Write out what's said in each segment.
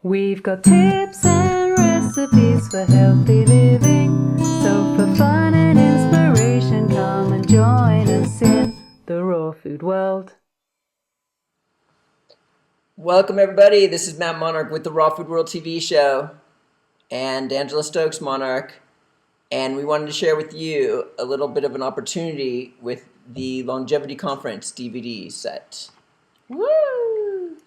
We've got tips and recipes for healthy living. So for fun and inspiration, come and join us in the raw food world. Welcome everybody, this is Matt Monarch with the Raw Food World TV show and Angela Stokes Monarch, and we wanted to share with you a little bit of an opportunity with the Longevity Conference DVD set. Woo!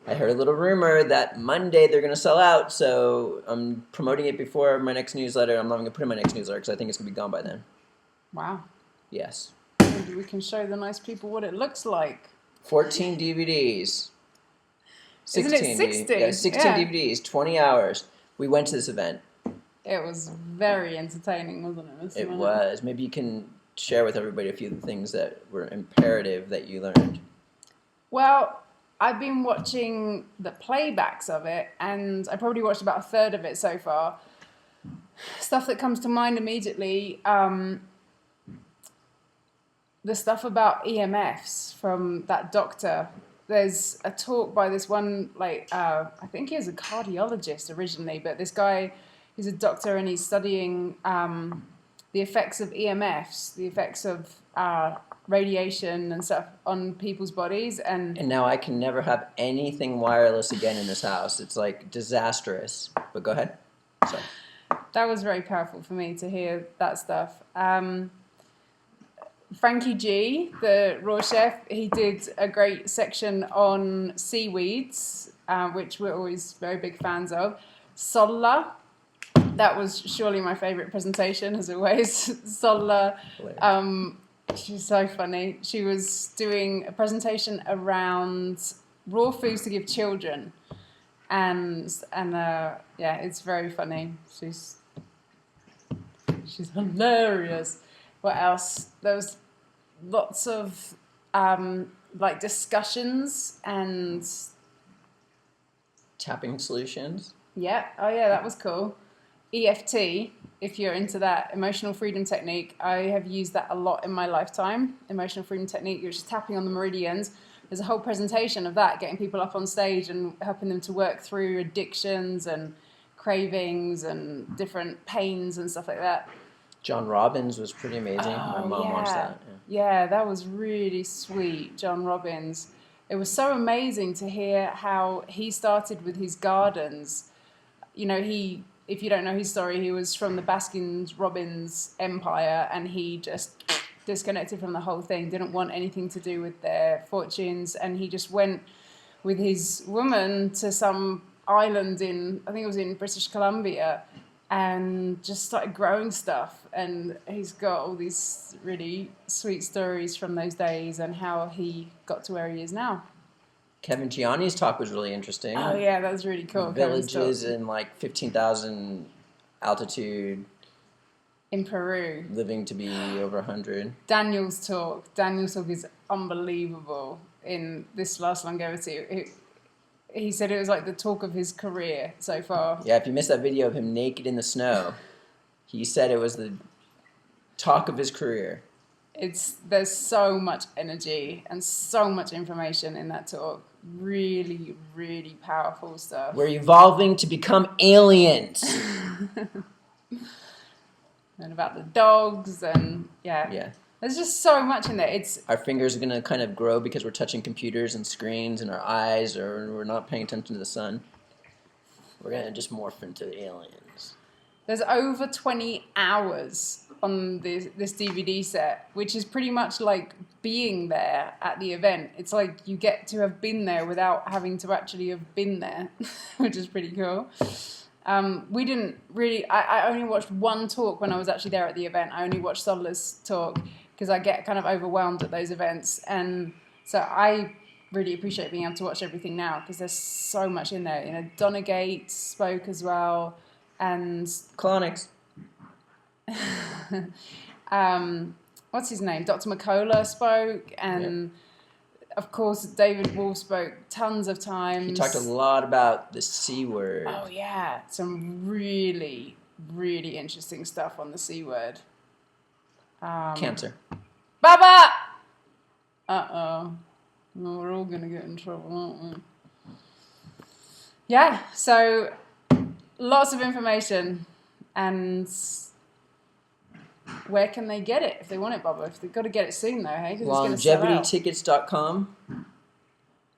I heard a little rumor that Monday they're going to sell out, so I'm promoting it before my next newsletter. I'm not going to put it in my next newsletter because I think it's going to be gone by then. Wow. Yes. Maybe we can show the nice people what it looks like. 14 DVDs. 16? Isn't it 60? Yeah, 16 DVDs, 20 hours. We went to this event. It was very entertaining, wasn't it? It was. Maybe you can share with everybody a few of the things that were imperative that you learned. Well, I've been watching the playbacks of it, and I probably watched about a third of it so far. Stuff that comes to mind immediately, the stuff about EMFs from that doctor. There's a talk by this one, I think he was a cardiologist originally, but this guy, he's a doctor and he's studying the effects of EMFs, the effects of radiation and stuff on people's bodies. And now I can never have anything wireless again in this house. It's like disastrous. But go ahead. Sorry. That was very powerful for me to hear that stuff. Frankie G, the Raw chef, he did a great section on seaweeds, which we're always very big fans of. Solla, that was surely my favourite presentation, as always. Solla, she's so funny. She was doing a presentation around raw foods to give children, and yeah, it's very funny. She's hilarious. What else? There was lots of discussions and tapping solutions. Yeah. Oh yeah, that was cool. EFT, if you're into that, emotional freedom technique. I have used that a lot in my lifetime. Emotional freedom technique, you're just tapping on the meridians. There's a whole presentation of that, getting people up on stage and helping them to work through addictions and cravings and different pains and stuff like that. John Robbins was pretty amazing. My mom watched that. Yeah, that was really sweet, John Robbins. It was so amazing to hear how he started with his gardens. You know, if you don't know his story, he was from the Baskin-Robbins empire, and he just disconnected from the whole thing, didn't want anything to do with their fortunes, and he just went with his woman to some island I think it was in British Columbia, and just started growing stuff. And he's got all these really sweet stories from those days and how he got to where he is now. Kevin Gianni's talk was really interesting. Oh yeah, that was really cool. Villages in 15,000 altitude. In Peru. Living to be over 100. Daniel's talk is unbelievable in this last longevity. He said it was like the talk of his career so far. Yeah, if you missed that video of him naked in the snow, he said it was the talk of his career. There's so much energy and so much information in that talk. Really, really powerful stuff. We're evolving to become aliens. And about the dogs and yeah. There's just so much in there. Our fingers are going to kind of grow because we're touching computers and screens, and our eyes, or we're not paying attention to the sun. We're going to just morph into aliens. There's over 20 hours on this DVD set, which is pretty much like being there at the event. It's like you get to have been there without having to actually have been there, which is pretty cool. We didn't really... I only watched one talk when I was actually there at the event. I only watched Solla's talk because I get kind of overwhelmed at those events. And so I really appreciate being able to watch everything now because there's so much in there. You know, Donegate spoke as well, and... Clonics. What's his name? Dr. McCullough spoke, and of course David Wolf spoke tons of times. He talked a lot about the C word. Oh yeah, some really, really interesting stuff on the C word. Cancer. Baba! Uh-oh. No, we're all going to get in trouble, aren't we? Yeah, so lots of information. And where can they get it if they want it, Bubba? If they've got to get it soon, though, hey? 'Cause it's gonna sell out. LongevityTickets.com.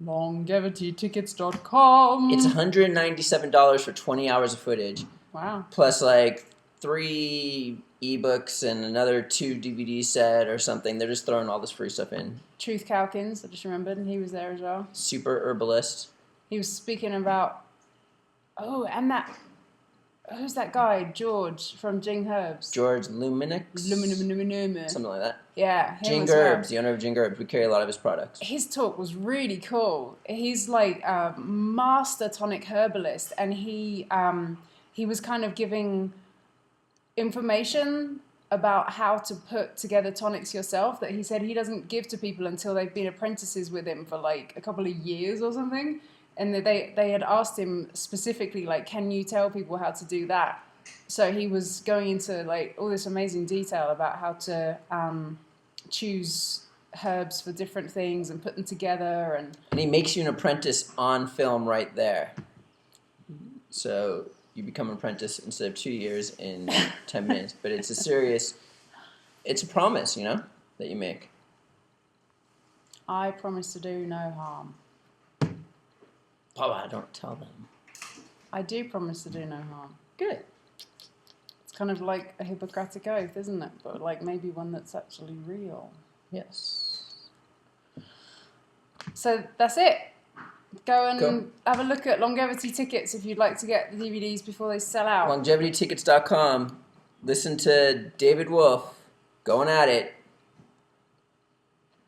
LongevityTickets.com. It's $197 for 20 hours of footage, Wow. plus like 3 ebooks and another 2 DVD set or something. They're just throwing all this free stuff in. Truth Calkins, I just remembered, and he was there as well. Super Herbalist. He was speaking about, who's that guy? George from Jing Herbs. George Luminix. Something Something like that. Yeah, him Jing as well. Herbs, the owner of Jing Herbs. We carry a lot of his products. His talk was really cool. He's like a master tonic herbalist, and he was kind of giving information about how to put together tonics yourself that he said he doesn't give to people until they've been apprentices with him for like a couple of years or something. And they had asked him specifically, like, can you tell people how to do that? So he was going into like all this amazing detail about how to choose herbs for different things and put them together. And he makes you an apprentice on film right there. So you become an apprentice instead of 2 years in 10 minutes. But it's a promise, you know, that you make. I promise to do no harm. Papa, don't tell them. I do promise to do no harm. Good. It's kind of like a Hippocratic oath, isn't it? But like maybe one that's actually real. Yes. So that's it. Go and have a look at Longevity Tickets if you'd like to get the DVDs before they sell out. LongevityTickets.com. Listen to David Wolf going at it.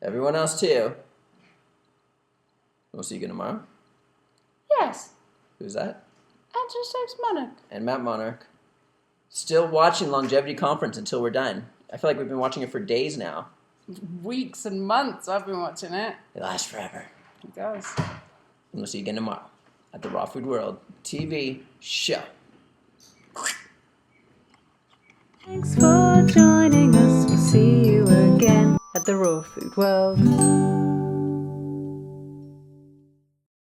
Everyone else too. We'll see you again tomorrow. Yes. Who's that? Angela Stokes Monarch. And Matt Monarch. Still watching Longevity Conference until we're done. I feel like we've been watching it for days now. Weeks and months I've been watching it. It lasts forever. It does. And we'll see you again tomorrow at the Raw Food World TV show. Thanks for joining us. We'll see you again at the Raw Food World.